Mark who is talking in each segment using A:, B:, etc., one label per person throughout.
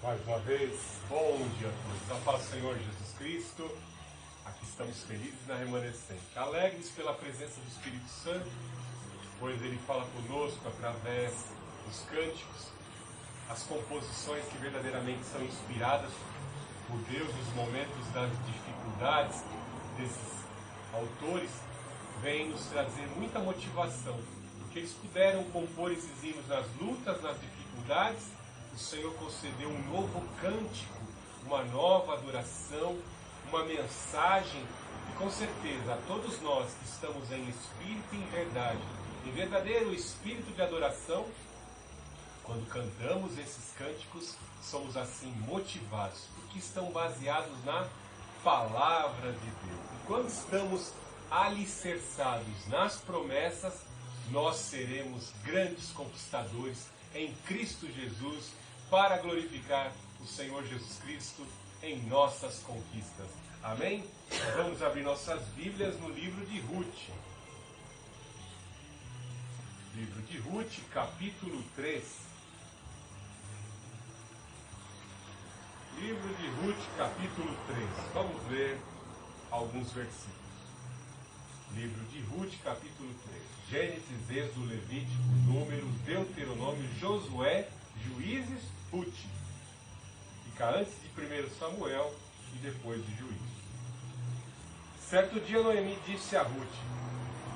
A: Mais uma vez, bom dia a todos. A paz do Senhor Jesus Cristo. Aqui estamos felizes na remanescente, alegres pela presença do Espírito Santo, pois Ele fala conosco através dos cânticos, as composições que verdadeiramente são inspiradas por Deus nos momentos das dificuldades desses autores, vêm nos trazer muita motivação, porque eles puderam compor esses hinos nas lutas, nas dificuldades. O Senhor concedeu um novo cântico, uma nova adoração, uma mensagem, e com certeza a todos nós que estamos em espírito e em verdade, em verdadeiro espírito de adoração, quando cantamos esses cânticos, somos assim motivados, porque estão baseados na palavra de Deus. E quando estamos alicerçados nas promessas, nós seremos grandes conquistadores em Cristo Jesus, para glorificar o Senhor Jesus Cristo em nossas conquistas. Amém? Vamos abrir nossas Bíblias no livro de Ruth. Livro de Ruth, capítulo 3. Livro de Ruth, capítulo 3. Vamos ler alguns versículos. Livro de Ruth, capítulo 3. Gênesis, Êxodo, Levítico, Números, Deuteronômio, Josué, Juízes, Ruth. Fica antes de 1 Samuel e depois de Juízes. Certo dia Noemi disse a Ruth: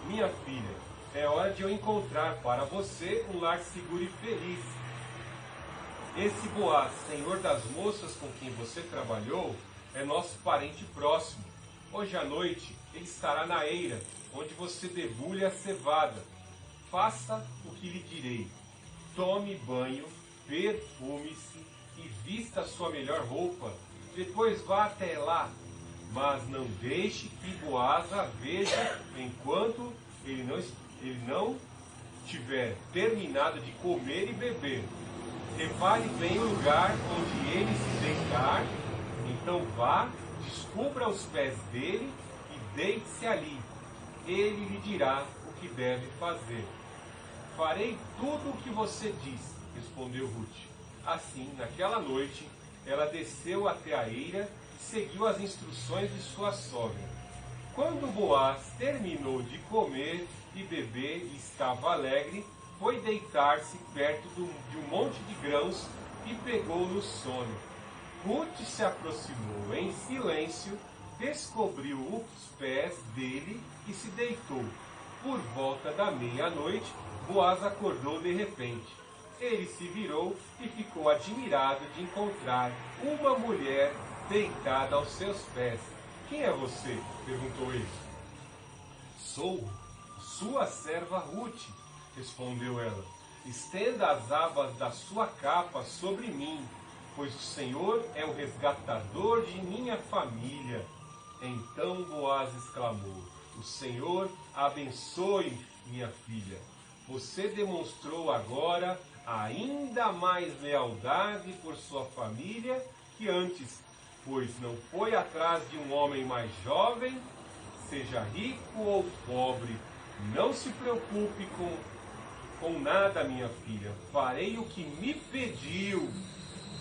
A: minha filha, é hora de eu encontrar para você um lar seguro e feliz. Esse Boaz, senhor das moças com quem você trabalhou, é nosso parente próximo. Hoje à noite ele estará na eira, onde você debulha a cevada. Faça o que lhe direi. Tome banho, perfume-se e vista a sua melhor roupa. Depois vá até lá, mas não deixe que Boaz a veja enquanto ele não tiver terminado de comer e beber. Repare bem o lugar onde ele se deitar. Então vá, descubra os pés dele e deite-se ali. Ele lhe dirá o que deve fazer. Farei tudo o que você disse, respondeu Ruth. Assim, naquela noite, ela desceu até a eira e seguiu as instruções de sua sogra. Quando Boaz terminou de comer e beber e estava alegre, foi deitar-se perto de um monte de grãos e pegou no sono. Ruth se aproximou em silêncio, descobriu os pés dele e se deitou. Por volta da meia-noite, Boaz acordou de repente. Ele se virou e ficou admirado de encontrar uma mulher deitada aos seus pés. Quem é você? Perguntou ele. Sou sua serva Ruth, respondeu ela. Estenda as abas da sua capa sobre mim, pois o Senhor é o resgatador de minha família. Então Boaz exclamou: o Senhor abençoe minha filha. Você demonstrou agora ainda mais lealdade por sua família que antes, pois não foi atrás de um homem mais jovem, seja rico ou pobre. Não se preocupe com nada, minha filha. Farei o que me pediu,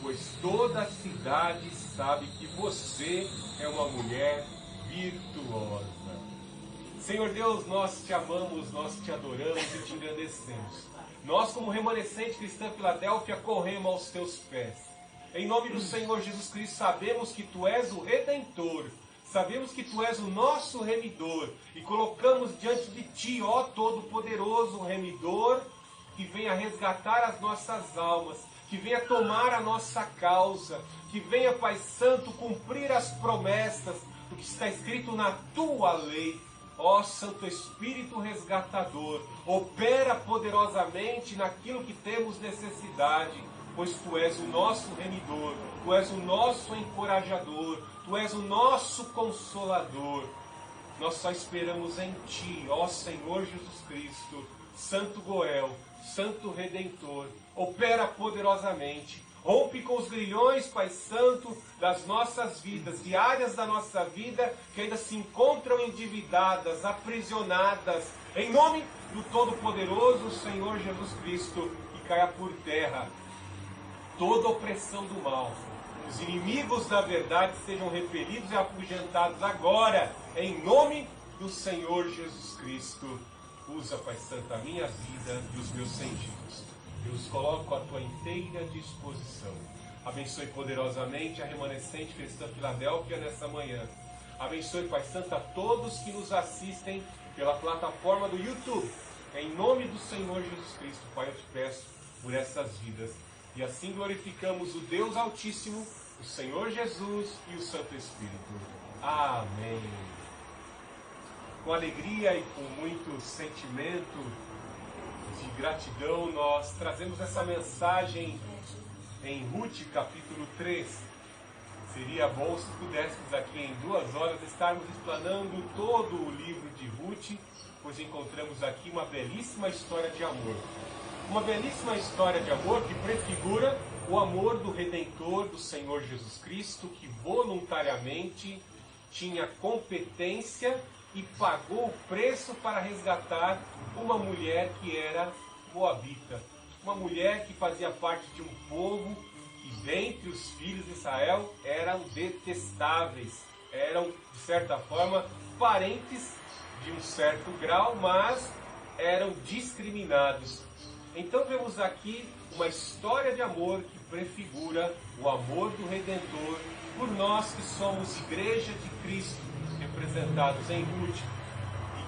A: pois toda a cidade sabe que você é uma mulher virtuosa. Senhor Deus, nós te amamos, nós te adoramos e te engrandecemos. Nós, como remanescente cristã Filadélfia, corremos aos teus pés. Em nome do Senhor Jesus Cristo, sabemos que tu és o Redentor. Sabemos que tu és o nosso remidor. E colocamos diante de ti, ó Todo-Poderoso Remidor, que venha resgatar as nossas almas, que venha tomar a nossa causa, que venha, Pai Santo, cumprir as promessas do que está escrito na tua lei. Ó Santo Espírito resgatador, opera poderosamente naquilo que temos necessidade, pois tu és o nosso remidor, tu és o nosso encorajador, tu és o nosso consolador. Nós só esperamos em ti, ó Senhor Jesus Cristo, Santo Goel, Santo Redentor, opera poderosamente. Rompe com os grilhões, Pai Santo, das nossas vidas, de áreas da nossa vida que ainda se encontram endividadas, aprisionadas. Em nome do Todo-Poderoso Senhor Jesus Cristo, que caia por terra toda opressão do mal. Os inimigos da verdade sejam repelidos e afugentados agora, em nome do Senhor Jesus Cristo. Usa, Pai Santo, a minha vida e os meus sentidos. Eu os coloco à tua inteira disposição. Abençoe poderosamente a remanescente cristã Filadélfia nessa manhã. Abençoe, Pai Santo, a todos que nos assistem pela plataforma do YouTube. Em nome do Senhor Jesus Cristo, Pai, eu te peço por essas vidas. E assim glorificamos o Deus Altíssimo, o Senhor Jesus e o Santo Espírito. Amém. Com alegria e com muito sentimento de gratidão, nós trazemos essa mensagem em Ruth, capítulo 3. Seria bom se pudéssemos aqui em 2 horas estarmos explanando todo o livro de Ruth, pois encontramos aqui uma belíssima história de amor. Uma belíssima história de amor que prefigura o amor do Redentor, do Senhor Jesus Cristo, que voluntariamente tinha competência e pagou o preço para resgatar uma mulher que era moabita. Uma mulher que fazia parte de um povo que, dentre os filhos de Israel, eram detestáveis. Eram, de certa forma, parentes de um certo grau, mas eram discriminados. Então vemos aqui uma história de amor que prefigura o amor do Redentor por nós que somos Igreja de Cristo, representados em Ruth.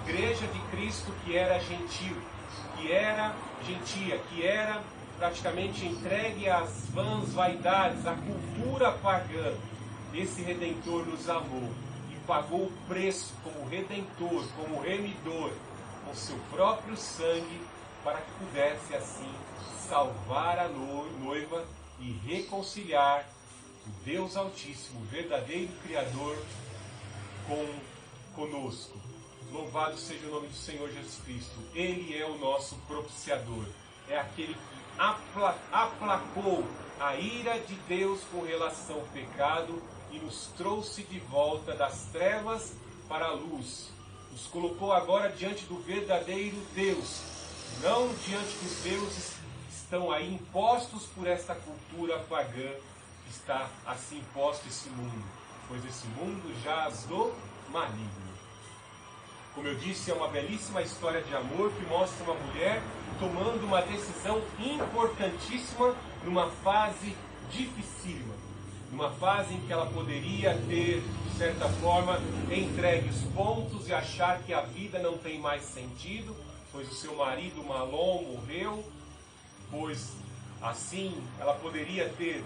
A: Igreja de Cristo que era gentil, que era gentia, que era praticamente entregue às vãs vaidades, à cultura pagã. Esse Redentor nos amou e pagou o preço como Redentor, como remidor, com seu próprio sangue, para que pudesse assim salvar a noiva e reconciliar o Deus Altíssimo, o verdadeiro Criador, conosco. Louvado seja o nome do Senhor Jesus Cristo. Ele é o nosso propiciador. É aquele que aplacou a ira de Deus com relação ao pecado e nos trouxe de volta das trevas para a luz. Nos colocou agora diante do verdadeiro Deus, não diante dos deuses que estão aí impostos por essa cultura pagã que está assim imposto esse mundo, pois esse mundo jaz no maligno. Como eu disse, é uma belíssima história de amor que mostra uma mulher tomando uma decisão importantíssima numa fase dificílima, numa fase em que ela poderia ter, de certa forma, entregue os pontos e achar que a vida não tem mais sentido, pois o seu marido Malom morreu, pois assim ela poderia ter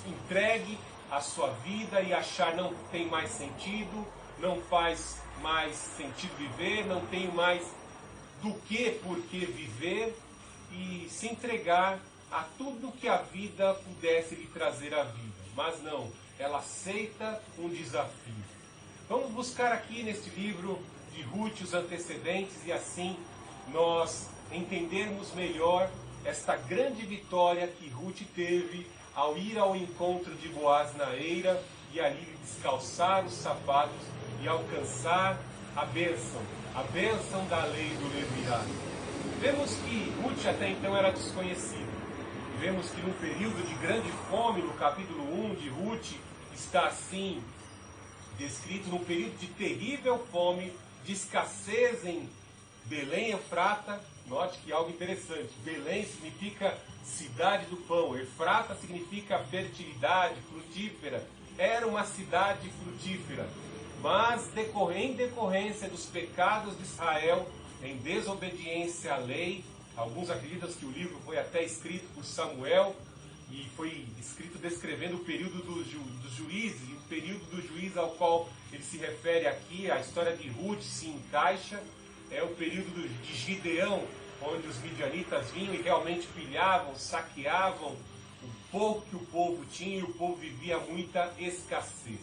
A: entregue a sua vida e achar não tem mais sentido, não faz mais sentido viver, não tenho mais do que por que viver, e se entregar a tudo que a vida pudesse lhe trazer à vida. Mas não, ela aceita um desafio. Vamos buscar aqui neste livro de Ruth os antecedentes e assim nós entendermos melhor esta grande vitória que Ruth teve ao ir ao encontro de Boaz na eira e ali descalçar os sapatos e alcançar a bênção da lei do levirato. Vemos que Ruth até então era desconhecida. Vemos que num período de grande fome, no capítulo 1 de Ruth, está assim descrito num período de terrível fome, de escassez em Belém Efrata. Note que algo interessante, Belém significa cidade do pão, Efrata significa fertilidade, frutífera. Era uma cidade frutífera, mas em decorrência dos pecados de Israel, em desobediência à lei, alguns acreditam que o livro foi até escrito por Samuel, e foi escrito descrevendo o período dos juízes, e o período do juiz ao qual ele se refere aqui, a história de Ruth se encaixa, é o período de Gideão, onde os midianitas vinham e realmente pilhavam, saqueavam o pouco que o povo tinha, e o povo vivia muita escassez.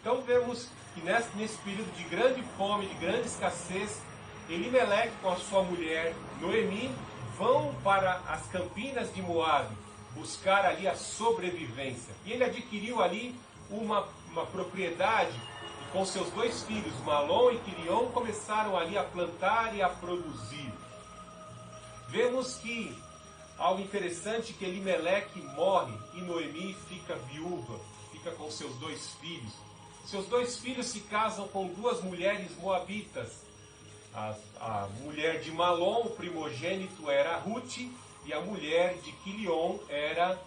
A: Então vemos que nesse período de grande fome, de grande escassez, Elimeleque com a sua mulher Noemi vão para as campinas de Moabe buscar ali a sobrevivência. E ele adquiriu ali uma propriedade, e com seus 2 filhos, Malom e Quilion, começaram ali a plantar e a produzir. Vemos que algo interessante que Elimeleque morre e Noemi fica viúva, fica com seus 2 filhos. Seus 2 filhos se casam com 2 mulheres moabitas. A mulher de Malom, o primogênito, era Ruth, e a mulher de Quilion era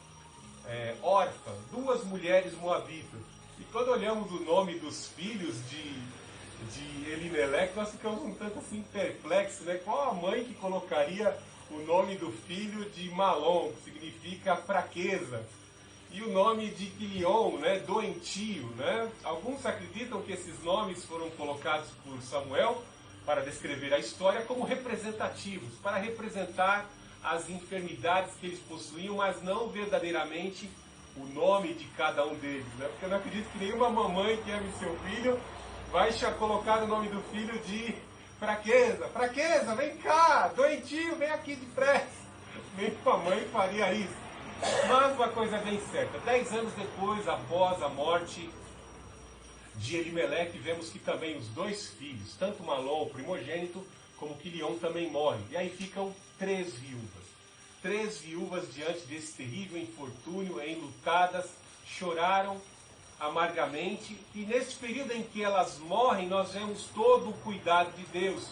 A: Orfa, 2 mulheres moabitas. E quando olhamos o nome dos filhos de Elimeleque, nós ficamos um tanto assim perplexos, né? Qual a mãe que colocaria o nome do filho de Malom, que significa fraqueza? E o nome de Quilion, né, doentio, né? Alguns acreditam que esses nomes foram colocados por Samuel para descrever a história como representativos, para representar as enfermidades que eles possuíam, mas não verdadeiramente o nome de cada um deles, né? Porque eu não acredito que nenhuma mamãe que ame seu filho vai colocar o nome do filho de fraqueza. Fraqueza, vem cá, doentio, vem aqui depressa. Nenhuma mãe faria isso. Mas uma coisa bem certa, 10 anos depois, após a morte de Elimeleque, vemos que também os 2 filhos, tanto Malom, o primogênito, como Quilion também morrem. E aí ficam 3 viúvas. 3 viúvas diante desse terrível infortúnio, enlutadas, choraram amargamente. E nesse período em que elas morrem, nós vemos todo o cuidado de Deus.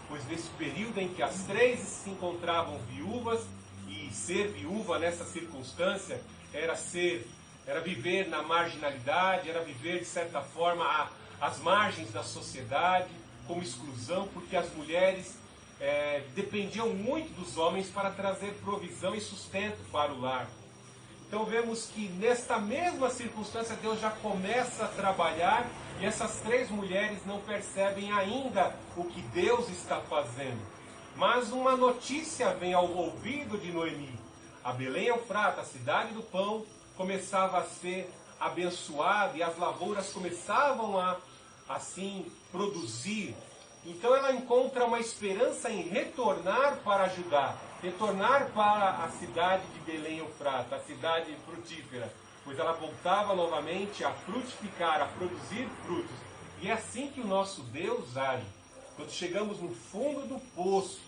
A: Pois nesse período em que as 3 se encontravam viúvas, e ser viúva nessa circunstância era viver na marginalidade, era viver de certa forma às margens da sociedade, como exclusão, porque as mulheres dependiam muito dos homens para trazer provisão e sustento para o lar. Então vemos que nesta mesma circunstância Deus já começa a trabalhar e essas 3 mulheres não percebem ainda o que Deus está fazendo. Mas uma notícia vem ao ouvido de Noemi. A Belém Eufrata, a cidade do pão, começava a ser abençoada e as lavouras começavam a, assim, produzir. Então ela encontra uma esperança em retornar para ajudar, retornar para a cidade de Belém Eufrata, a cidade frutífera, pois ela voltava novamente a frutificar, a produzir frutos. E é assim que o nosso Deus age. Quando chegamos no fundo do poço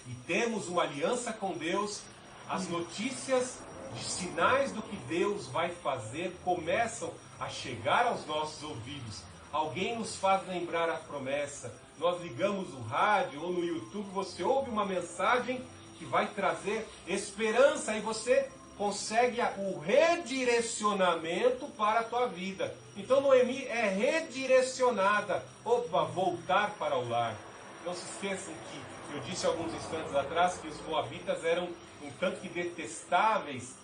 A: e temos uma aliança com Deus, as notícias de sinais do que Deus vai fazer começam a chegar aos nossos ouvidos. Alguém nos faz lembrar a promessa. Nós ligamos o rádio ou no YouTube, você ouve uma mensagem que vai trazer esperança e você consegue o redirecionamento para a tua vida. Então Noemi é redirecionada, voltar para o lar. Não se esqueçam que eu disse alguns instantes atrás que os moabitas eram um tanto que detestáveis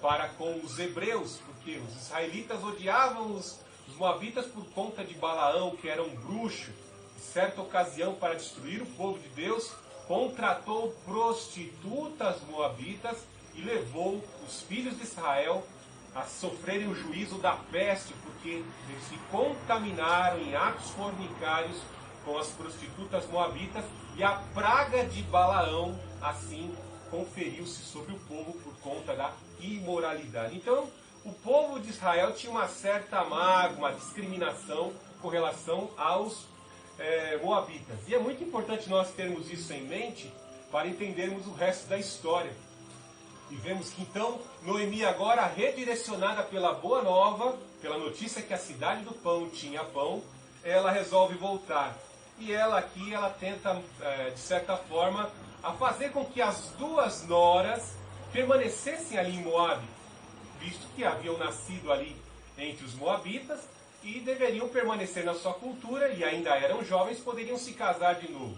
A: para com os hebreus, porque os israelitas odiavam os moabitas por conta de Balaão, que era um bruxo. Em certa ocasião, para destruir o povo de Deus, contratou prostitutas moabitas e levou os filhos de Israel a sofrerem o juízo da peste, porque eles se contaminaram em atos fornicários com as prostitutas moabitas, e a praga de Balaão, assim, conferiu-se sobre o povo por conta da imoralidade. Então, o povo de Israel tinha uma certa mágoa, uma discriminação com relação aos moabitas. E é muito importante nós termos isso em mente para entendermos o resto da história. E vemos que então Noemi, agora redirecionada pela boa nova, pela notícia que a cidade do pão tinha pão, ela resolve voltar. E ela aqui, ela tenta, de certa forma, a fazer com que as 2 noras permanecessem ali em Moabe, visto que haviam nascido ali entre os moabitas e deveriam permanecer na sua cultura e ainda eram jovens, poderiam se casar de novo.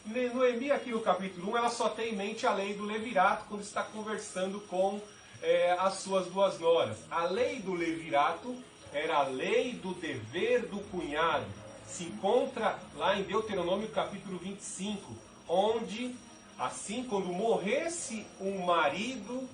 A: Noemi, aqui no capítulo 1, ela só tem em mente a lei do levirato quando está conversando com as suas 2 noras. A lei do levirato era a lei do dever do cunhado. Se encontra lá em Deuteronômio capítulo 25, onde, assim, quando morresse um marido,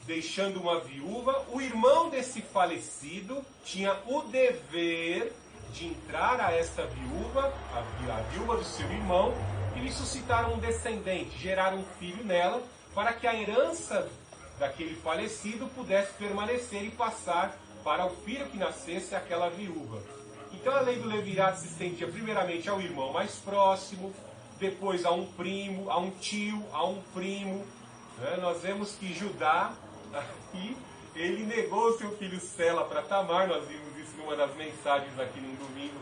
A: deixando uma viúva, o irmão desse falecido tinha o dever de entrar a esta viúva, a viúva do seu irmão, e lhe suscitar um descendente, gerar um filho nela, para que a herança daquele falecido pudesse permanecer e passar para o filho que nascesse aquela viúva. Então a lei do levirato se estendia primeiramente ao irmão mais próximo, depois a um primo, a um tio, a um primo, né, nós vemos que Judá, aqui, ele negou seu filho Sela para Tamar. Nós vimos isso numa das mensagens aqui no domingo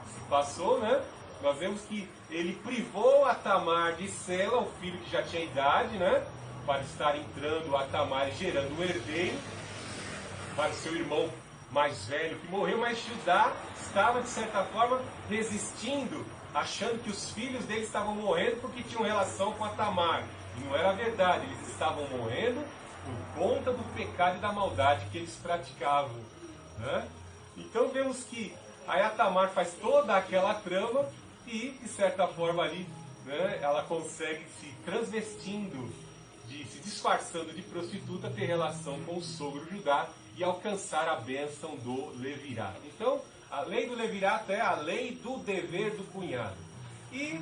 A: que se passou, né? Nós vemos que ele privou a Tamar de Sela, o filho que já tinha idade, né? Para estar entrando a Tamar e gerando um herdeiro para o seu irmão mais velho que morreu. Mas Judá estava, de certa forma, resistindo, achando que os filhos dele estavam morrendo porque tinham relação com a Tamar. E não era verdade, eles estavam morrendo por conta do pecado e da maldade que eles praticavam, né? Então vemos que aí a Tamar faz toda aquela trama e, de certa forma ali, né, ela consegue se transvestindo, se disfarçando de prostituta, ter relação com o sogro Judá e alcançar a bênção do levirato. Então, a lei do levirato é a lei do dever do cunhado. E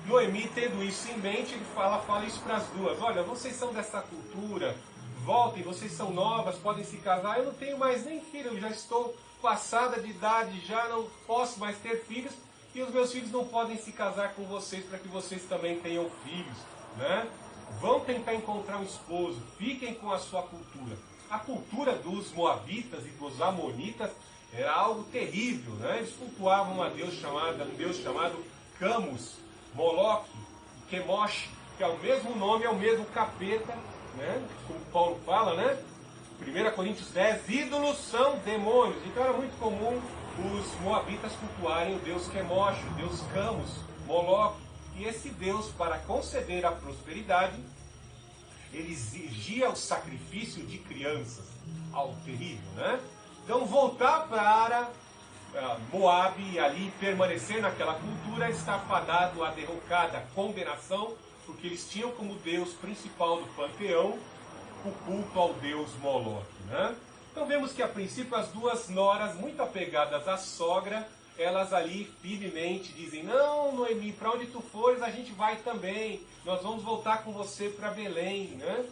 A: Noemi, tendo isso em mente, ele fala isso para as duas: olha, vocês são dessa cultura, voltem, vocês são novas, podem se casar. Eu não tenho mais nem filho, eu já estou passada de idade, já não posso mais ter filhos, e os meus filhos não podem se casar com vocês para que vocês também tenham filhos, né? Vão tentar encontrar um esposo, fiquem com a sua cultura. A cultura dos moabitas e dos amonitas era algo terrível, né? Eles cultuavam um Deus chamado Camus, Moloque, Quemosh, que é o mesmo nome, é o mesmo capeta, né? Como Paulo fala, né? 1 Coríntios 10, ídolos são demônios. Então era muito comum os moabitas cultuarem o Deus Quemosh, o Deus Camus, Moloque. E esse Deus, para conceder a prosperidade, ele exigia o sacrifício de crianças. Algo terrível, né? Então voltar para Moabe e ali permanecer naquela cultura está fadado à derrocada, à condenação, porque eles tinham como Deus principal do panteão o culto ao Deus Moloque, né? Então vemos que a princípio as duas noras, muito apegadas à sogra, elas ali firmemente dizem: não, Noemi, para onde tu fores a gente vai também, nós vamos voltar com você para Belém, né?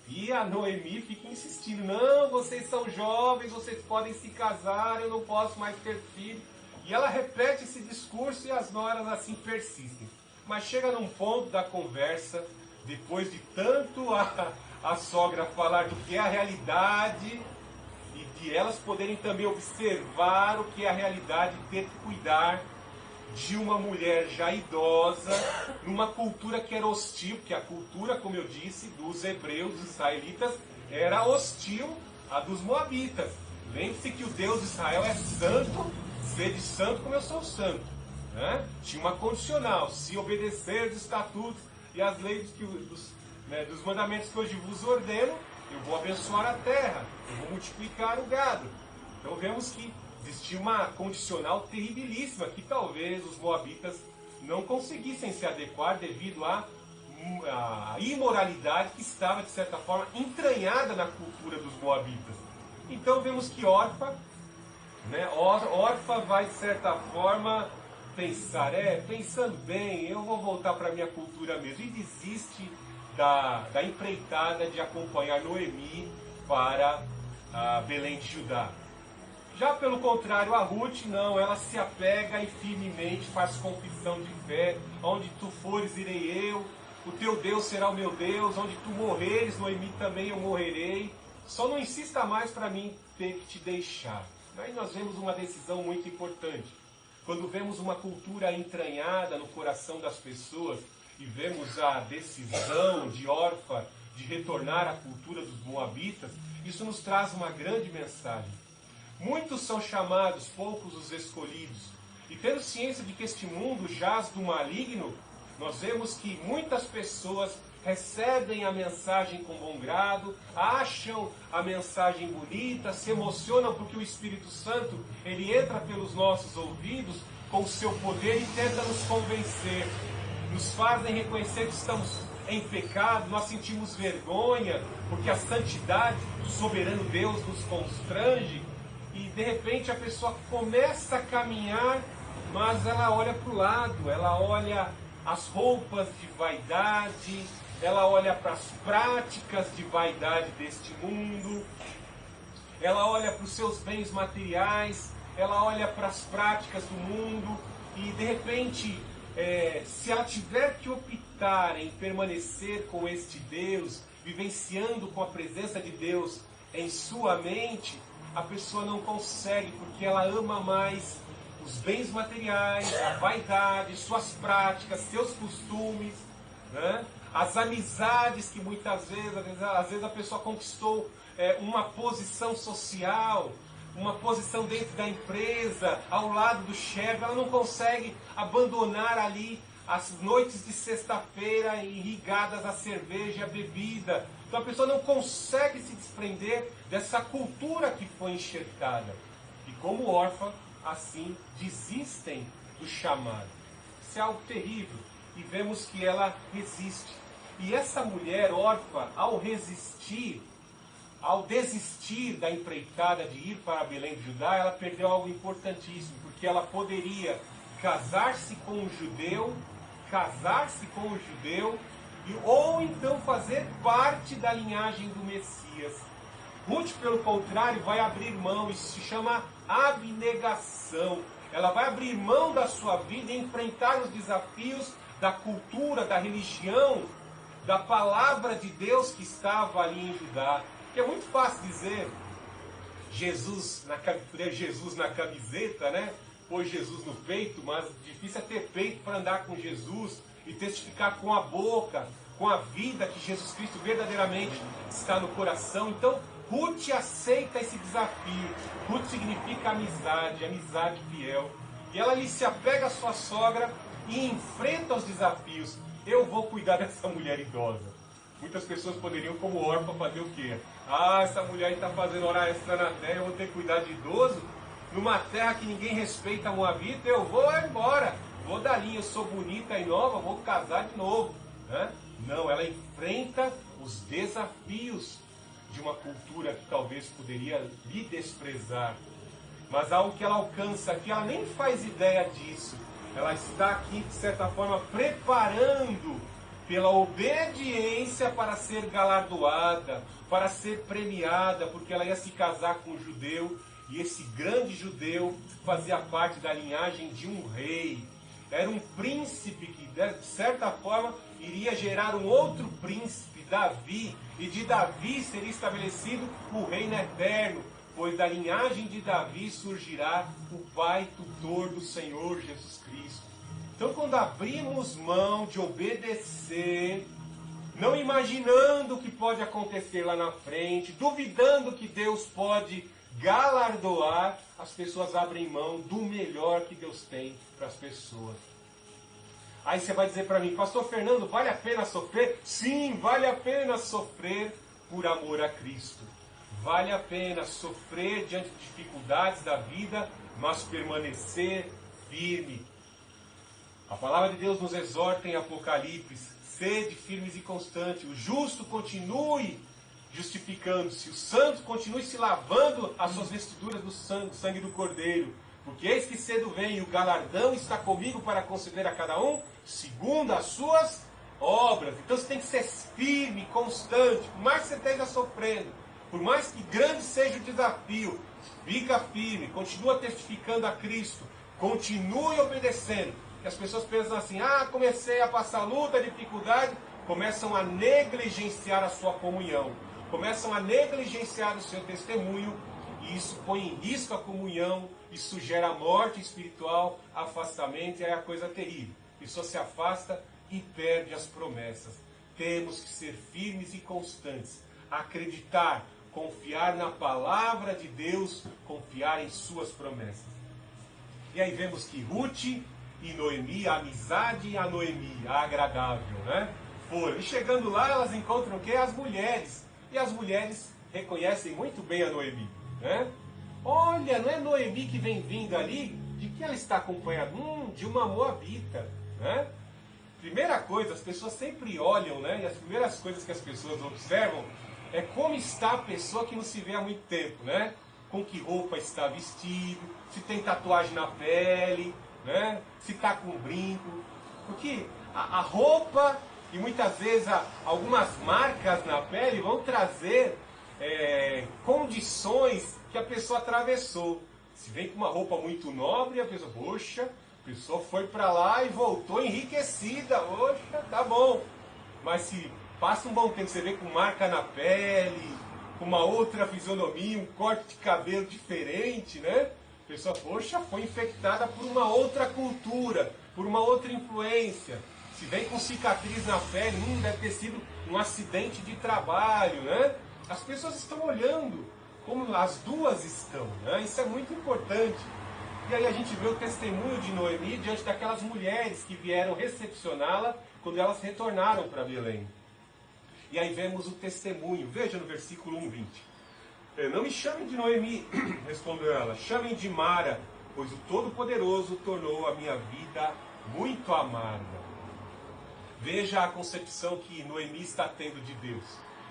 A: E a Noemi fica insistindo: não, vocês são jovens, vocês podem se casar, eu não posso mais ter filho. E ela repete esse discurso e as noras assim persistem. Mas chega num ponto da conversa, depois de tanto a sogra falar do que é a realidade, e de elas poderem também observar o que é a realidade de ter que cuidar de uma mulher já idosa, numa cultura que era hostil, porque a cultura, como eu disse, dos hebreus, dos israelitas, era hostil à dos moabitas. Lembre-se que o Deus de Israel é santo, sede santo como eu sou santo, né? Tinha uma condicional: se obedecer os estatutos e as leis dos mandamentos que hoje vos ordeno, eu vou abençoar a terra, eu vou multiplicar o gado. Então vemos que existia uma condicional terribilíssima, que talvez os moabitas não conseguissem se adequar devido à imoralidade que estava, de certa forma, entranhada na cultura dos moabitas. Então vemos que Orfa, né, Orfa vai, de certa forma, pensar: pensando bem, eu vou voltar para a minha cultura mesmo, e desiste da empreitada de acompanhar Noemi para Belém de Judá. Já pelo contrário, a Ruth, não, ela se apega e firmemente faz confissão de fé: onde tu fores, irei eu, o teu Deus será o meu Deus, onde tu morreres, Noemi, também eu morrerei, só não insista mais para mim ter que te deixar. Aí nós vemos uma decisão muito importante. Quando vemos uma cultura entranhada no coração das pessoas e vemos a decisão de Orfa de retornar à cultura dos moabitas, isso nos traz uma grande mensagem. Muitos são chamados, poucos os escolhidos. E tendo ciência de que este mundo jaz do maligno, nós vemos que muitas pessoas recebem a mensagem com bom grado, acham a mensagem bonita, se emocionam porque o Espírito Santo, ele entra pelos nossos ouvidos com o seu poder e tenta nos convencer. Nos fazem reconhecer que estamos em pecado, nós sentimos vergonha, porque a santidade do soberano Deus nos constrange. E de repente a pessoa começa a caminhar, mas ela olha para o lado, ela olha as roupas de vaidade, ela olha para as práticas de vaidade deste mundo, ela olha para os seus bens materiais, ela olha para as práticas do mundo, e de repente, se ela tiver que optar em permanecer com este Deus, vivenciando com a presença de Deus em sua mente, a pessoa não consegue, porque ela ama mais os bens materiais, a vaidade, suas práticas, seus costumes, né? As amizades que muitas vezes, às vezes a pessoa conquistou uma posição social, uma posição dentro da empresa, ao lado do chefe, ela não consegue abandonar ali as noites de sexta-feira irrigadas a cerveja e a bebida. Então a pessoa não consegue se desprender dessa cultura que foi enxertada. E como órfã, assim, desistem do chamado. Isso é algo terrível. E vemos que ela resiste. E essa mulher órfã, ao resistir, ao desistir da empreitada de ir para Belém de Judá, ela perdeu algo importantíssimo, porque ela poderia casar-se com um judeu, ou então fazer parte da linhagem do Messias. Ruth, pelo contrário, vai abrir mão, isso se chama abnegação. Ela vai abrir mão da sua vida e enfrentar os desafios da cultura, da religião, da palavra de Deus que estava ali em Judá. Que é muito fácil dizer Jesus na camiseta, né? Pôs Jesus no peito, mas difícil é ter peito para andar com Jesus e testificar com a boca, com a vida que Jesus Cristo verdadeiramente está no coração. Então, Ruth aceita esse desafio. Ruth significa amizade, amizade fiel. E ela ali se apega à sua sogra e enfrenta os desafios. Eu vou cuidar dessa mulher idosa. Muitas pessoas poderiam, como órfã, fazer o quê? Ah, essa mulher está fazendo hora extra na terra, eu vou ter que cuidar de idoso? Numa terra que ninguém respeita a Moabita, eu vou embora. Vou dali, eu sou bonita e nova, vou casar de novo. Né? Não, ela enfrenta os desafios de uma cultura que talvez poderia lhe desprezar. Mas algo que ela alcança aqui, ela nem faz ideia disso. Ela está aqui, de certa forma, preparando pela obediência para ser galardoada, para ser premiada, porque ela ia se casar com um judeu, e esse grande judeu fazia parte da linhagem de um rei. Era um príncipe que, de certa forma, iria gerar um outro príncipe, Davi, e de Davi seria estabelecido o reino eterno, pois da linhagem de Davi surgirá o Pai tutor do Senhor Jesus Cristo. Então, quando abrimos mão de obedecer, não imaginando o que pode acontecer lá na frente, duvidando que Deus pode galardoar, as pessoas abrem mão do melhor que Deus tem para as pessoas. Aí você vai dizer para mim, Pastor Fernando, vale a pena sofrer? Sim, vale a pena sofrer por amor a Cristo. Vale a pena sofrer diante de dificuldades da vida, mas permanecer firme. A palavra de Deus nos exorta em Apocalipse, sede firmes e constantes, o justo continue justificando-se, o santo continue se lavando as suas vestiduras do sangue do Cordeiro, porque eis que cedo vem e o galardão está comigo para conceder a cada um segundo as suas obras. Então você tem que ser firme, constante, por mais que você esteja sofrendo, por mais que grande seja o desafio, fica firme, continua testificando a Cristo, continue obedecendo. Que as pessoas pensam assim, comecei a passar luta, dificuldade, começam a negligenciar a sua comunhão, começam a negligenciar o seu testemunho, e isso põe em risco a comunhão, isso gera morte espiritual, afastamento, e é a coisa terrível. A pessoa se afasta e perde as promessas. Temos que ser firmes e constantes, acreditar, confiar na palavra de Deus, confiar em suas promessas. E aí vemos que Ruth e Noemi, a amizade e a Noemi, a agradável, né? Foram. E chegando lá, elas encontram o quê? As mulheres. E as mulheres reconhecem muito bem a Noemi, né? Olha, não é Noemi que vem vindo ali? De que ela está acompanhada? De uma moabita, né? Primeira coisa, as pessoas sempre olham, né? E as primeiras coisas que as pessoas observam é como está a pessoa que não se vê há muito tempo, né? Com que roupa está vestido, se tem tatuagem na pele, né? Se está com brinco. Porque a roupa e muitas vezes algumas marcas na pele vão trazer condições que a pessoa atravessou. Se vem com uma roupa muito nobre, a pessoa, poxa, a pessoa foi para lá e voltou enriquecida, poxa, tá bom. Mas se Passa um bom tempo, você vê com marca na pele, com uma outra fisionomia, um corte de cabelo diferente, né? A pessoa, poxa, foi infectada por uma outra cultura, por uma outra influência. Se vem com cicatriz na pele, deve ter sido um acidente de trabalho, né? As pessoas estão olhando como as duas estão, né? Isso é muito importante. E aí a gente vê o testemunho de Noemi diante daquelas mulheres que vieram recepcioná-la quando elas retornaram para Belém. E aí vemos o testemunho. Veja no versículo 1:20. Não me chamem de Noemi, respondeu ela, chamem de Mara, pois o Todo-Poderoso tornou a minha vida muito amarga. Veja a concepção que Noemi está tendo de Deus.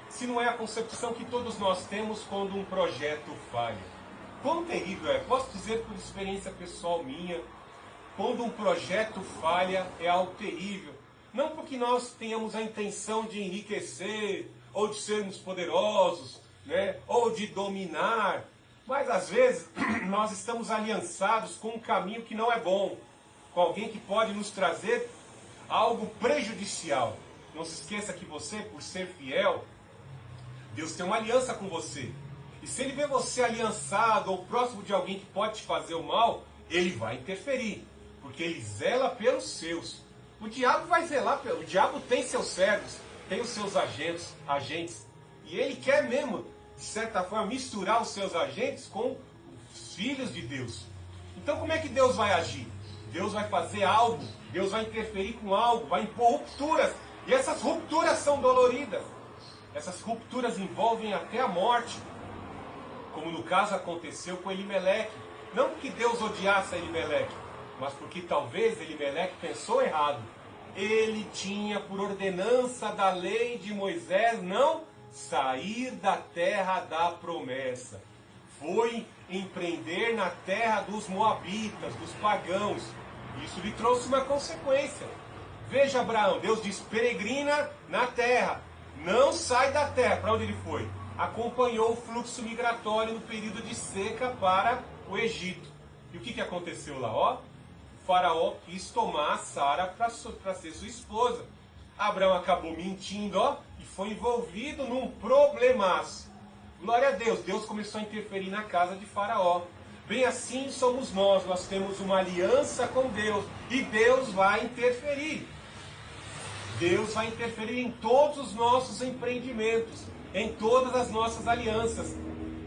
A: Se não é a concepção que todos nós temos quando um projeto falha. Quão terrível é, posso dizer por experiência pessoal minha, quando um projeto falha é algo terrível. Não porque nós tenhamos a intenção de enriquecer, ou de sermos poderosos, né, ou de dominar, mas às vezes nós estamos aliançados com um caminho que não é bom, com alguém que pode nos trazer algo prejudicial. Não se esqueça que você, por ser fiel, Deus tem uma aliança com você. E se Ele vê você aliançado ou próximo de alguém que pode te fazer o mal, Ele vai interferir, porque Ele zela pelos seus. O diabo vai zelar, o diabo tem seus servos, tem os seus agentes, e ele quer mesmo, de certa forma, misturar os seus agentes com os filhos de Deus. Então como é que Deus vai agir? Deus vai fazer algo, Deus vai interferir com algo, vai impor rupturas, e essas rupturas são doloridas. Essas rupturas envolvem até a morte, como no caso aconteceu com Elimeleque. Não porque Deus odiasse Elimeleque, mas porque talvez Elimeleque pensou errado. Ele tinha por ordenança da lei de Moisés não sair da terra da promessa. Foi empreender na terra dos moabitas, dos pagãos. Isso lhe trouxe uma consequência. Veja Abraão, Deus diz, peregrina na terra. Não sai da terra. Para onde ele foi? Acompanhou o fluxo migratório no período de seca para o Egito. E o que aconteceu lá? Ó, o faraó quis tomar Sara para ser sua esposa. Abraão acabou mentindo, ó, e foi envolvido num problemaço. Glória a Deus, Deus começou a interferir na casa de Faraó. Bem assim somos nós temos uma aliança com Deus, e Deus vai interferir. Deus vai interferir em todos os nossos empreendimentos, em todas as nossas alianças.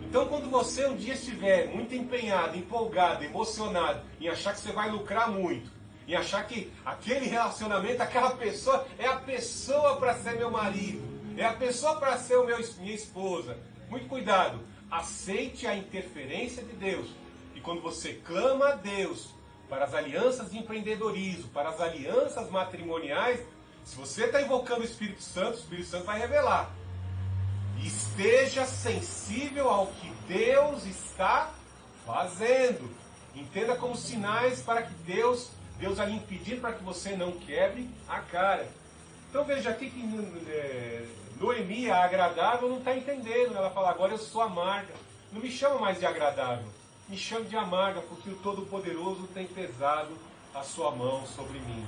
A: Então quando você um dia estiver muito empenhado, empolgado, emocionado, em achar que você vai lucrar muito, em achar que aquele relacionamento, aquela pessoa, é a pessoa para ser meu marido, é a pessoa para ser minha esposa, muito cuidado, aceite a interferência de Deus. E quando você clama a Deus para as alianças de empreendedorismo, para as alianças matrimoniais, se você está invocando o Espírito Santo vai revelar. Esteja sensível ao que Deus está fazendo. Entenda como sinais para que Deus ali impedindo para que você não quebre a cara. Então veja aqui que Noemi, a agradável, não está entendendo. Ela fala, agora eu sou amarga. Não me chama mais de agradável, me chama de amarga, porque o Todo-Poderoso tem pesado a sua mão sobre mim.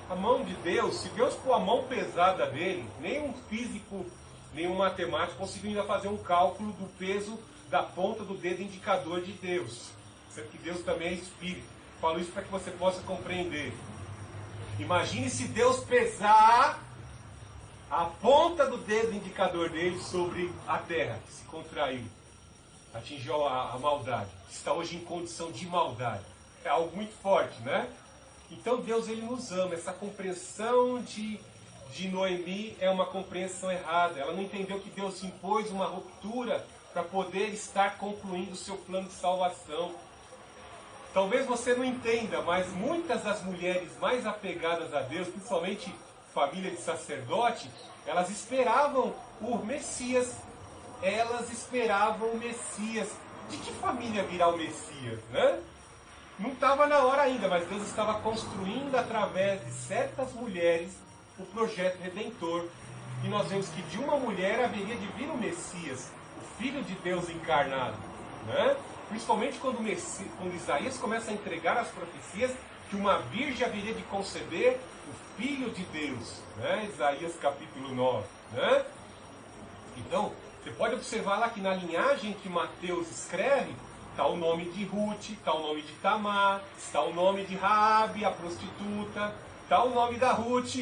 A: A mão de Deus, se Deus pôr a mão pesada dele, nenhum físico, nenhum matemático conseguiu ainda fazer um cálculo do peso da ponta do dedo indicador de Deus. Sendo que Deus também é Espírito. Falo isso para que você possa compreender. Imagine se Deus pesar a ponta do dedo indicador dele sobre a terra, que se contraiu, atingiu a maldade, que está hoje em condição de maldade. É algo muito forte, né? Então Deus, Ele nos ama. Essa compreensão de Noemi é uma compreensão errada. Ela não entendeu que Deus impôs uma ruptura para poder estar concluindo o seu plano de salvação. Talvez você não entenda, mas muitas das mulheres mais apegadas a Deus, principalmente família de sacerdote, elas esperavam o Messias. Elas esperavam o Messias. De que família virá o Messias, né? Não estava na hora ainda, mas Deus estava construindo através de certas mulheres o projeto redentor. E nós vemos que de uma mulher haveria de vir o Messias, o Filho de Deus encarnado, né? Principalmente quando Isaías começa a entregar as profecias que uma virgem haveria de conceber o Filho de Deus, né? Isaías capítulo 9. né? Então, você pode observar lá que na linhagem que Mateus escreve, está o nome de Ruth, está o nome de Tamar, está o nome de Raabe, a prostituta, está o nome da Ruth,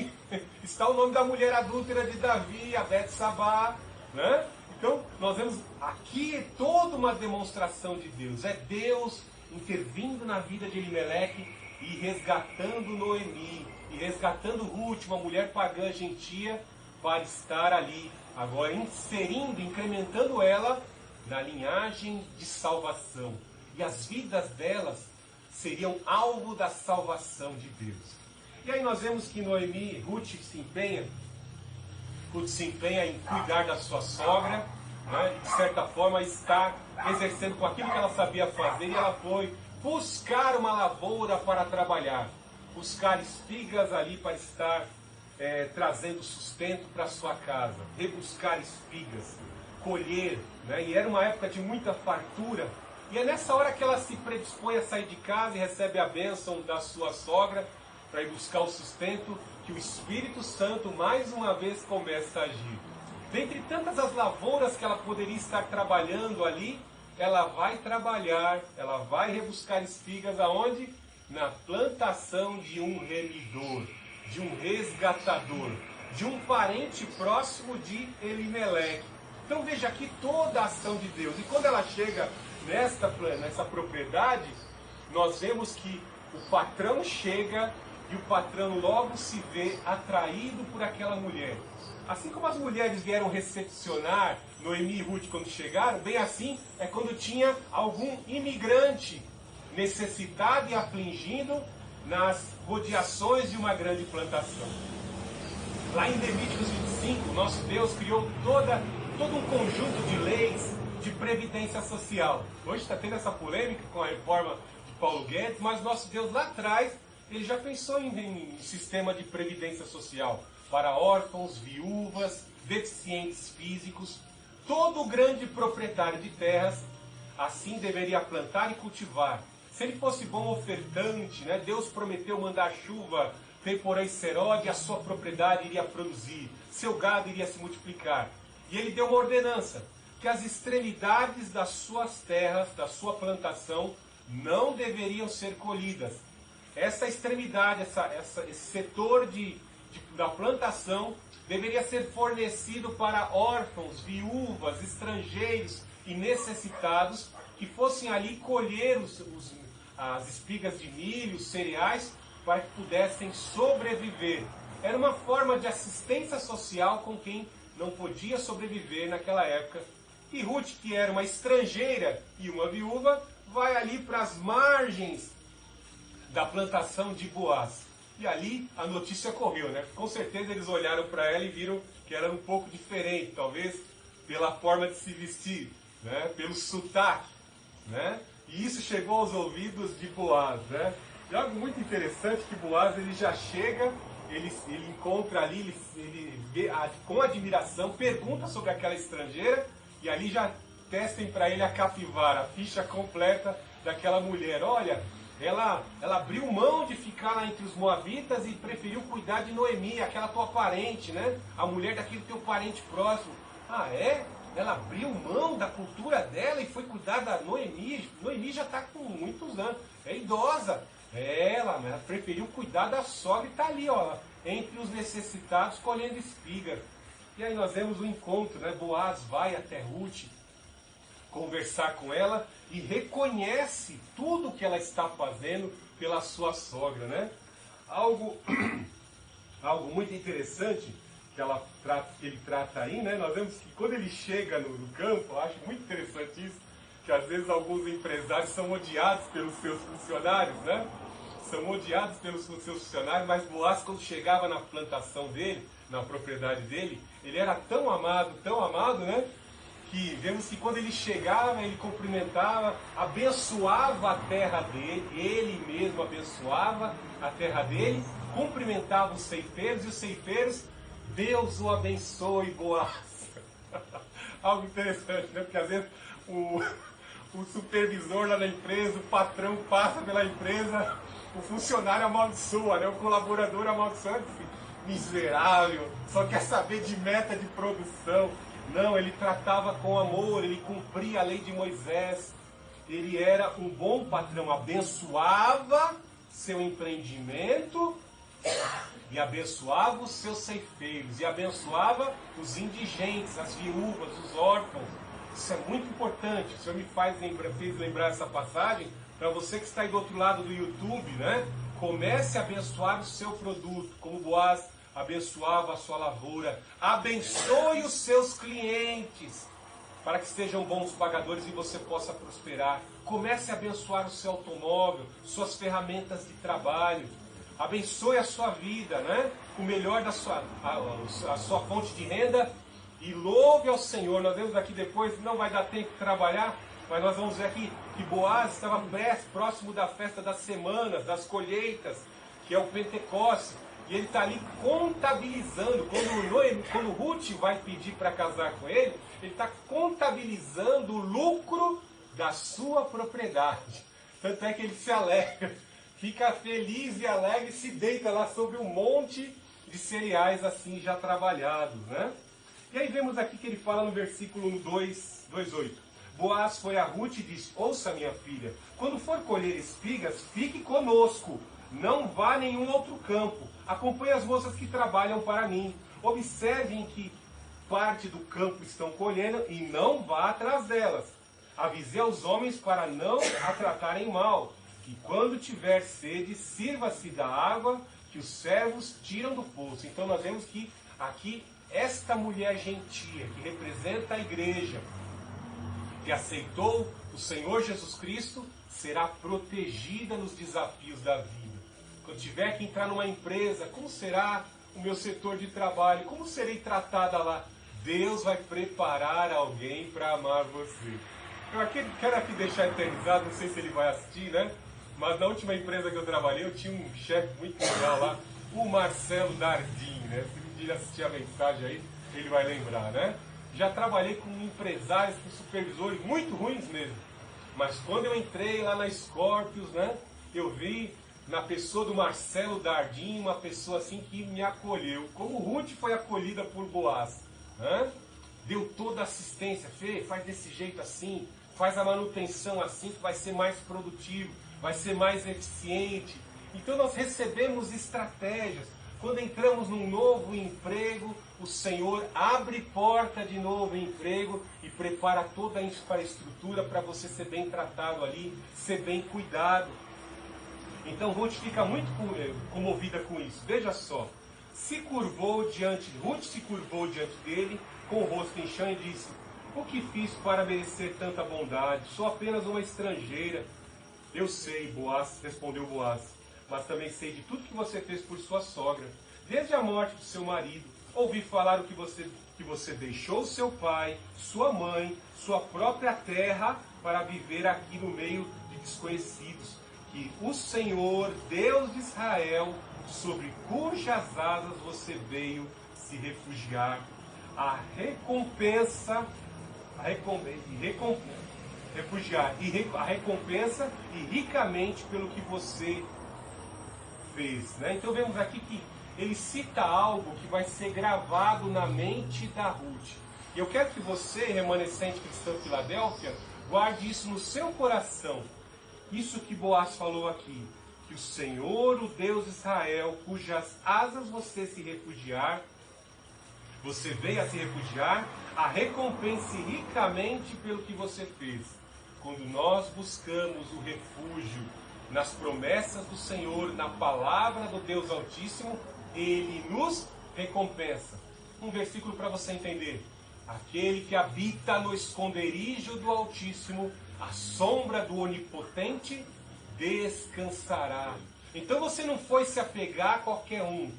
A: está o nome da mulher adúltera de Davi, a Betsabá, né? Então, nós vemos aqui toda uma demonstração de Deus. É Deus intervindo na vida de Elimeleque e resgatando Noemi, e resgatando Ruth, uma mulher pagã gentia, para estar ali, agora inserindo, incrementando ela na linhagem de salvação. E as vidas delas seriam alvo da salvação de Deus. E aí nós vemos que Noemi, Ruth se empenha em cuidar da sua sogra, né? De certa forma está exercendo com aquilo que ela sabia fazer, e ela foi buscar uma lavoura para trabalhar, buscar espigas ali para estar trazendo sustento para sua casa, rebuscar espigas, colher, né? E era uma época de muita fartura, e é nessa hora que ela se predispõe a sair de casa e recebe a bênção da sua sogra para ir buscar o sustento, que o Espírito Santo mais uma vez começa a agir. Dentre tantas as lavouras que ela poderia estar trabalhando ali, ela vai trabalhar, ela vai rebuscar espigas aonde? Na plantação de um remidor, de um resgatador, de um parente próximo de Elimeleque. Então veja aqui toda a ação de Deus. E quando ela chega nessa propriedade, nós vemos que o patrão chega e o patrão logo se vê atraído por aquela mulher. Assim como as mulheres vieram recepcionar Noemi e Ruth quando chegaram, bem assim é quando tinha algum imigrante necessitado e afligindo nas rodeações de uma grande plantação. Lá em Levíticos 25, nosso Deus criou todo um conjunto de leis de previdência social. Hoje está tendo essa polêmica com a reforma de Paulo Guedes, mas nosso Deus lá atrás, ele já pensou em sistema de previdência social para órfãos, viúvas, deficientes físicos. Todo grande proprietário de terras assim deveria plantar e cultivar. Se ele fosse bom ofertante, né, Deus prometeu mandar chuva, temporã e serode, a sua propriedade iria produzir, seu gado iria se multiplicar. E ele deu uma ordenança, que as extremidades das suas terras, da sua plantação, não deveriam ser colhidas. Essa extremidade, esse setor da plantação deveria ser fornecido para órfãos, viúvas, estrangeiros e necessitados que fossem ali colher as espigas de milho, cereais, para que pudessem sobreviver. Era uma forma de assistência social com quem não podia sobreviver naquela época. E Ruth, que era uma estrangeira e uma viúva, vai ali para as margens da plantação de Boaz. E ali a notícia correu, né? Com certeza eles olharam para ela e viram que era um pouco diferente, talvez pela forma de se vestir, né? Pelo sotaque, né? E isso chegou aos ouvidos de Boaz, né? E algo muito interessante que Boaz ele já chega, ele encontra ali, ele vê com admiração, pergunta sobre aquela estrangeira, e ali já testem para ele a capivara, a ficha completa daquela mulher. Olha, ela abriu mão de ficar lá entre os moabitas e preferiu cuidar de Noemi, aquela tua parente, né? A mulher daquele teu parente próximo. Ah, é? Ela abriu mão da cultura dela e foi cuidar da Noemi. Noemi já está com muitos anos, é idosa. Ela preferiu cuidar da sogra e está ali, ó, entre os necessitados, colhendo espigas. E aí nós vemos o encontro, né? Boaz vai até Ruth conversar com ela e reconhece tudo que ela está fazendo pela sua sogra, né? Algo muito interessante que ele trata aí, né? Nós vemos que quando ele chega no campo, eu acho muito interessante isso, que às vezes alguns empresários são odiados pelos seus funcionários, né? São odiados pelos seus funcionários, mas Boaz, quando chegava na plantação dele, na propriedade dele, ele era tão amado, né? Que vemos que quando ele chegava, ele cumprimentava, abençoava a terra dele, ele mesmo abençoava a terra dele, cumprimentava os ceifeiros, e os ceifeiros, Deus o abençoe, Boaz. Algo interessante, né? Porque às vezes o supervisor lá na empresa, o patrão passa pela empresa, o funcionário amaldiçoa, né? O colaborador amaldiçoa. miserável, só quer saber de meta de produção. Não, ele tratava com amor, ele cumpria a lei de Moisés. Ele era um bom patrão, abençoava seu empreendimento e abençoava os seus ceifeiros, e abençoava os indigentes, as viúvas, os órfãos. Isso é muito importante. O Senhor me fez lembrar essa passagem. Para você que está aí do outro lado do YouTube, né? Comece a abençoar o seu produto, como Boaz abençoava a sua lavoura. Abençoe os seus clientes, para que sejam bons pagadores e você possa prosperar. Comece a abençoar o seu automóvel, suas ferramentas de trabalho. Abençoe a sua vida, né? O melhor da a sua fonte de renda, e louve ao Senhor. Nós vemos aqui depois, não vai dar tempo de trabalhar, mas nós vamos ver aqui que Boaz estava próximo da festa das semanas, das colheitas, que é o Pentecostes. E ele está ali contabilizando. Quando Ruth vai pedir para casar com ele está contabilizando o lucro da sua propriedade. Tanto é que ele se alegra, fica feliz e alegre, e se deita lá sobre um monte de cereais assim já trabalhados, né? E aí vemos aqui que ele fala no versículo 2:8. Boaz foi a Ruth e disse: ouça, minha filha, quando for colher espigas, fique conosco, não vá a nenhum outro campo. Acompanhe as moças que trabalham para mim. Observem que parte do campo estão colhendo e não vá atrás delas. Avisei aos homens para não a tratarem mal. E quando tiver sede, sirva-se da água que os servos tiram do poço. Então nós vemos que aqui esta mulher gentia, que representa a igreja, que aceitou o Senhor Jesus Cristo, será protegida nos desafios da vida. Quando tiver que entrar numa empresa, como será o meu setor de trabalho? Como serei tratada lá? Deus vai preparar alguém para amar você. Eu quero aqui deixar eternizado, não sei se ele vai assistir, né? Mas na última empresa que eu trabalhei, eu tinha um chefe muito legal lá, o Marcelo Dardim, né? Se um dia assistir a mensagem aí, ele vai lembrar, né? Já trabalhei com empresários, com supervisores muito ruins mesmo. Mas quando eu entrei lá na Scorpius, né? Eu vi na pessoa do Marcelo Dardim, uma pessoa assim que me acolheu, como Ruth foi acolhida por Boaz, né? Deu toda a assistência. Fê, faz desse jeito assim, faz a manutenção assim, que vai ser mais produtivo, vai ser mais eficiente. Então nós recebemos estratégias. Quando entramos num novo emprego, o Senhor abre porta de novo emprego e prepara toda a infraestrutura para você ser bem tratado ali, ser bem cuidado. Então Ruth fica muito comovida com isso. Veja só, Ruth se curvou diante dele com o rosto em chão e disse: o que fiz para merecer tanta bondade? Sou apenas uma estrangeira. Eu sei, Boaz, respondeu Boaz, mas também sei de tudo que você fez por sua sogra. Desde a morte do seu marido, ouvi falar que você deixou seu pai, sua mãe, sua própria terra para viver aqui no meio de desconhecidos. Que o Senhor, Deus de Israel, sobre cujas asas você veio se refugiar, a recompensa e ricamente pelo que você fez, né? Então vemos aqui que ele cita algo que vai ser gravado na mente da Ruth. E eu quero que você, remanescente cristão de Filadélfia, guarde isso no seu coração. Isso que Boaz falou aqui, que o Senhor, o Deus de Israel, cujas asas você veio a se refugiar, a recompense ricamente pelo que você fez. Quando nós buscamos o refúgio nas promessas do Senhor, na palavra do Deus Altíssimo, Ele nos recompensa. Um versículo para você entender. Aquele que habita no esconderijo do Altíssimo, à sombra do Onipotente, descansará. Então você não foi se apegar a qualquer um,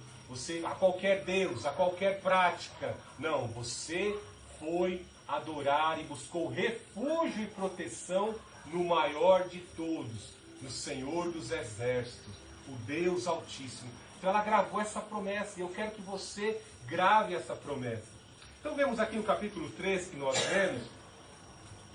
A: a qualquer Deus, a qualquer prática. Não, você foi adorar e buscou refúgio e proteção no maior de todos, no Senhor dos Exércitos, o Deus Altíssimo. Então ela gravou essa promessa e eu quero que você grave essa promessa. Então vemos aqui no capítulo 3 que nós vemos,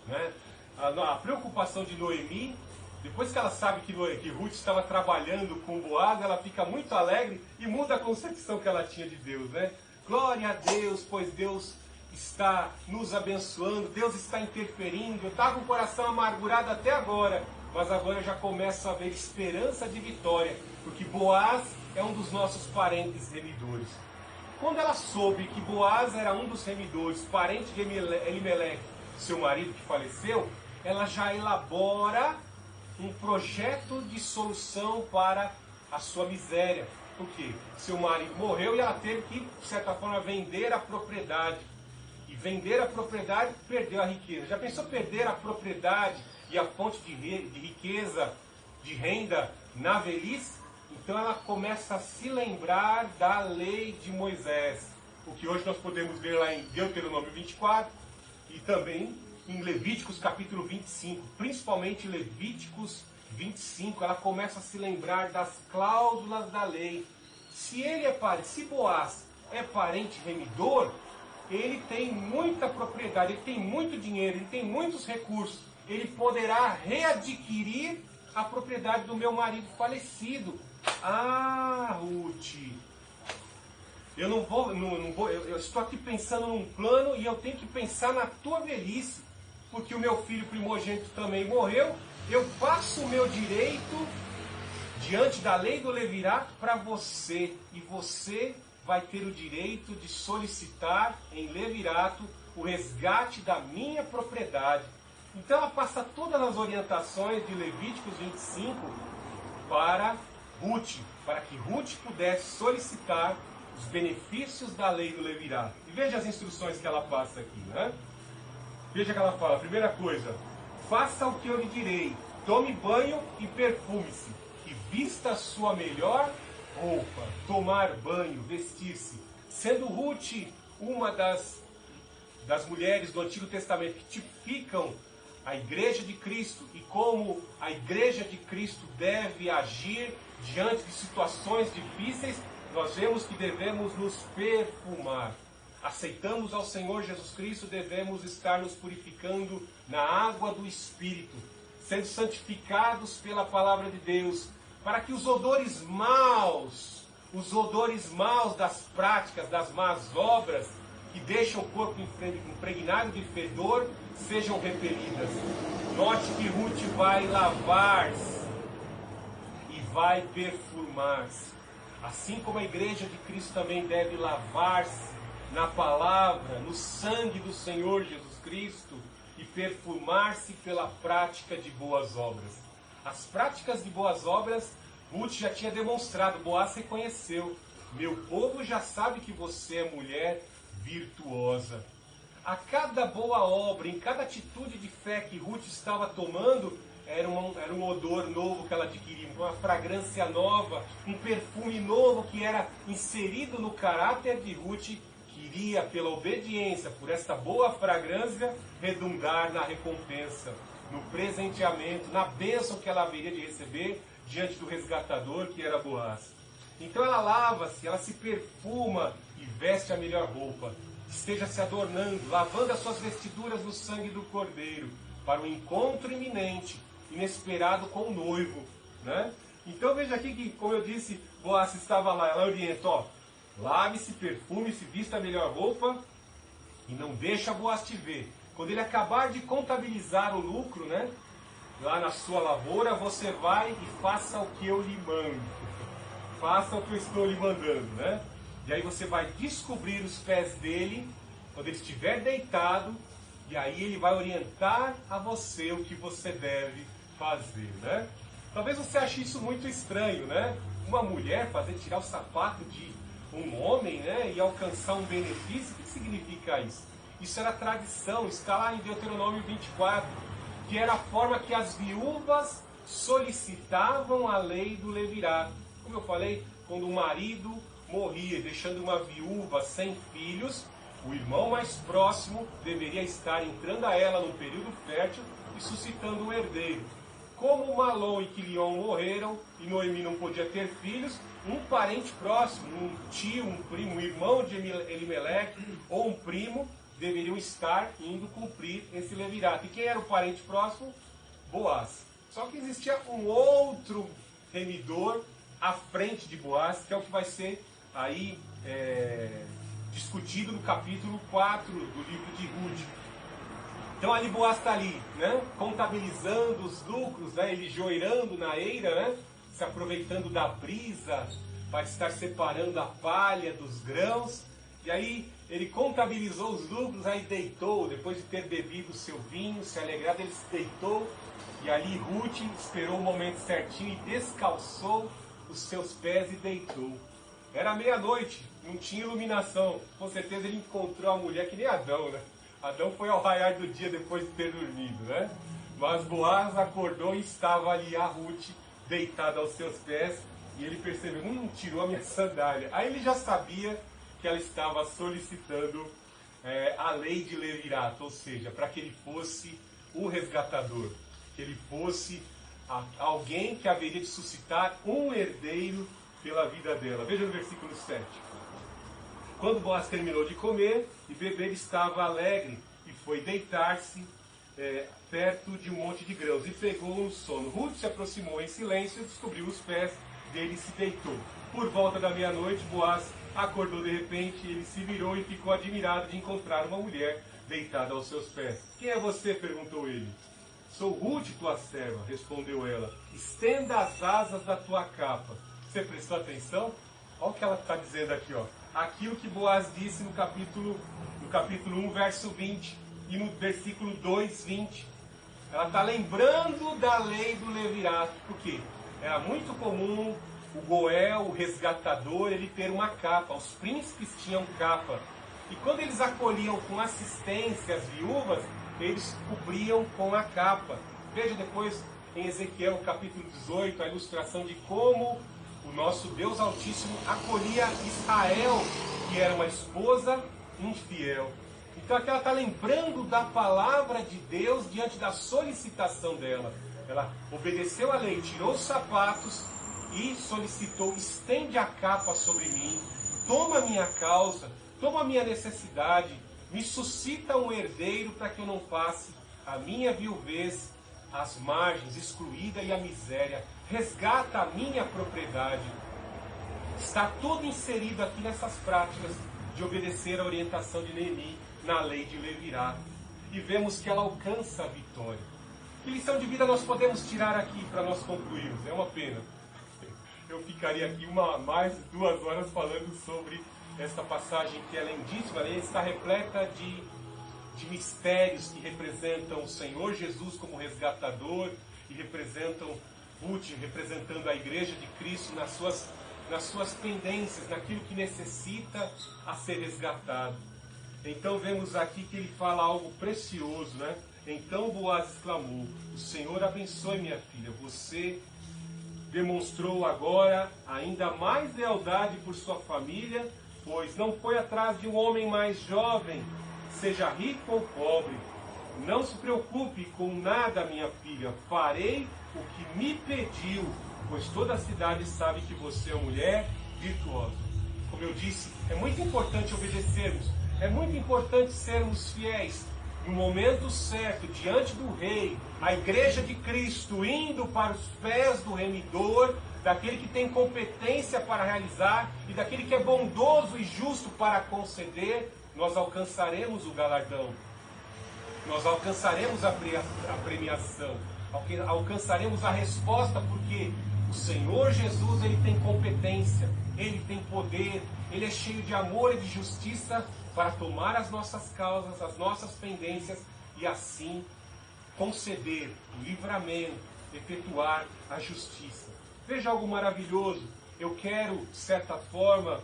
A: né, a preocupação de Noemi Depois que ela sabe que Ruth estava trabalhando com Boaz, ela fica muito alegre e muda a concepção que ela tinha de Deus, né? Glória a Deus, pois Deus está nos abençoando, Deus está interferindo. Eu estava com o coração amargurado até agora, mas agora eu já começo a ver esperança de vitória, porque Boaz é um dos nossos parentes remidores. Quando ela soube que Boaz era um dos remidores, parente de Elimeleque, seu marido que faleceu, ela já elabora um projeto de solução para a sua miséria. Por quê? Seu marido morreu e ela teve que, de certa forma, vender a propriedade. E vender a propriedade, perdeu a riqueza. Já pensou perder a propriedade e a fonte de riqueza, de renda na velhice? Então ela começa a se lembrar da lei de Moisés. O que hoje nós podemos ver lá em Deuteronômio 24 e também em Levíticos capítulo 25, principalmente Levíticos 25, ela começa a se lembrar das cláusulas da lei. Se Boaz é parente remidor, ele tem muita propriedade, ele tem muito dinheiro, ele tem muitos recursos, ele poderá readquirir a propriedade do meu marido falecido. Ah, Ruth, eu estou aqui pensando num plano e eu tenho que pensar na tua velhice, porque o meu filho primogênito também morreu. Eu passo o meu direito diante da lei do levirato para você, e você vai ter o direito de solicitar em levirato o resgate da minha propriedade. Então ela passa todas as orientações de Levíticos 25 para Ruth, para que Ruth pudesse solicitar os benefícios da lei do levirato. E veja as instruções que ela passa aqui, né? Veja que ela fala, primeira coisa, faça o que eu lhe direi, tome banho e perfume-se, e vista a sua melhor roupa, tomar banho, vestir-se. Sendo Ruth uma das mulheres do Antigo Testamento que tipificam a Igreja de Cristo e como a Igreja de Cristo deve agir diante de situações difíceis, nós vemos que devemos nos perfumar. Aceitamos ao Senhor Jesus Cristo, devemos estar nos purificando na água do Espírito, sendo santificados pela palavra de Deus, para que os odores maus das práticas, das más obras, que deixam o corpo impregnado de fedor, sejam repelidas. Note que Ruth vai lavar-se e vai perfumar-se. Assim como a Igreja de Cristo também deve lavar-se na palavra, no sangue do Senhor Jesus Cristo, e perfumar-se pela prática de boas obras. As práticas de boas obras, Ruth já tinha demonstrado, Boaz reconheceu. Meu povo já sabe que você é mulher virtuosa. A cada boa obra, em cada atitude de fé que Ruth estava tomando, era um odor novo que ela adquiria, uma fragrância nova, um perfume novo que era inserido no caráter de Ruth, que iria, pela obediência, por esta boa fragrância, redundar na recompensa, no presenteamento, na bênção que ela haveria de receber diante do resgatador, que era Boaz. Então ela lava-se, ela se perfuma e veste a melhor roupa. Esteja se adornando, lavando as suas vestiduras no sangue do Cordeiro, para o encontro iminente, inesperado com o noivo, né? Então veja aqui que, como eu disse, Boaz estava lá, ela orienta, ó, lave-se, perfume-se, vista a melhor roupa e não deixa Boaz te ver. Quando ele acabar de contabilizar o lucro, né, lá na sua lavoura, você vai e faça o que eu lhe mando. Faça o que eu estou lhe mandando, né? E aí você vai descobrir os pés dele quando ele estiver deitado, e aí ele vai orientar a você o que você deve fazer, né? Talvez você ache isso muito estranho, né? Uma mulher tirar o sapato de um homem, né, e alcançar um benefício. O que significa isso? Isso era tradição, está lá em Deuteronômio 24, que era a forma que as viúvas solicitavam a lei do levirato. Como eu falei, quando o marido morria, deixando uma viúva sem filhos, o irmão mais próximo deveria estar entrando a ela num período fértil e suscitando um herdeiro. Como Malom e Quilion morreram e Noemi não podia ter filhos, um parente próximo, um tio, um primo, um irmão de Elimeleque ou um primo deveriam estar indo cumprir esse levirato. E quem era o parente próximo? Boaz. Só que existia um outro remidor à frente de Boaz, que é o que vai ser aí discutido no capítulo 4 do livro de Ruth. Então ali Boaz está ali, né, contabilizando os lucros, né, ele joirando na eira, né, se aproveitando da brisa para estar separando a palha dos grãos. E aí ele contabilizou os lucros, aí deitou, depois de ter bebido o seu vinho, se alegrado, ele se deitou. E ali Ruth esperou o momento certinho e descalçou os seus pés e deitou. Era meia-noite, não tinha iluminação. Com certeza ele encontrou a mulher que nem Adão, né? Adão foi ao raiar do dia depois de ter dormido, né? Mas Boaz acordou e estava ali a Ruth deitada aos seus pés. E ele percebeu, tirou a minha sandália. Aí ele já sabia que ela estava solicitando a lei de Levirato, ou seja, para que ele fosse o resgatador, que ele fosse alguém que haveria de suscitar um herdeiro pela vida dela. Veja no versículo 7. Quando Boaz terminou de comer e beber, estava alegre e foi deitar-se perto de um monte de grãos e pegou um sono. Ruth se aproximou em silêncio e descobriu os pés dele e se deitou. Por volta da meia-noite, Boaz acordou de repente, ele se virou e ficou admirado de encontrar uma mulher deitada aos seus pés. Quem é você? Perguntou ele. Sou Ruth, tua serva, respondeu ela. Estenda as asas da tua capa. Você prestou atenção? Olha o que ela está dizendo aqui, ó. Aquilo que Boaz disse no capítulo 1, verso 20, e no versículo 2, 20. Ela está lembrando da lei do Levirato. Por quê? Era muito comum o Goel, o resgatador, ele ter uma capa. Os príncipes tinham capa. E quando eles acolhiam com assistência as viúvas, eles cobriam com a capa. Veja depois em Ezequiel capítulo 18, a ilustração de como o nosso Deus Altíssimo acolhia Israel, que era uma esposa infiel. Então aqui ela está lembrando da palavra de Deus diante da solicitação dela. Ela obedeceu a lei, tirou os sapatos e solicitou: estende a capa sobre mim, toma a minha causa, toma a minha necessidade, me suscita um herdeiro para que eu não passe a minha viuvez, as margens, excluída e a miséria, resgata a minha propriedade. Está tudo inserido aqui nessas práticas de obedecer a orientação de Neemi na lei de Levirato. E vemos que ela alcança a vitória. Que lição de vida nós podemos tirar aqui para nós concluirmos? É uma pena. Eu ficaria aqui mais de 2 horas falando sobre esta passagem que é lindíssima. Ela está repleta de mistérios que representam o Senhor Jesus como resgatador e representam Ruth, representando a igreja de Cristo nas suas pendências, naquilo que necessita a ser resgatado. Então vemos aqui que ele fala algo precioso, né? Então Boaz exclamou: o Senhor abençoe minha filha, você demonstrou agora ainda mais lealdade por sua família, pois não foi atrás de um homem mais jovem, seja rico ou pobre. Não se preocupe com nada, minha filha, farei o que me pediu, pois toda a cidade sabe que você é uma mulher virtuosa. Como eu disse, é muito importante obedecermos, é muito importante sermos fiéis. No momento certo, diante do rei, a igreja de Cristo indo para os pés do remidor, daquele que tem competência para realizar e daquele que é bondoso e justo para conceder, nós alcançaremos o galardão. Nós alcançaremos a premiação, alcançaremos a resposta, porque o Senhor Jesus, ele tem competência, ele tem poder, ele é cheio de amor e de justiça para tomar as nossas causas, as nossas pendências e assim conceder o livramento, efetuar a justiça. Veja algo maravilhoso. Eu quero, de certa forma,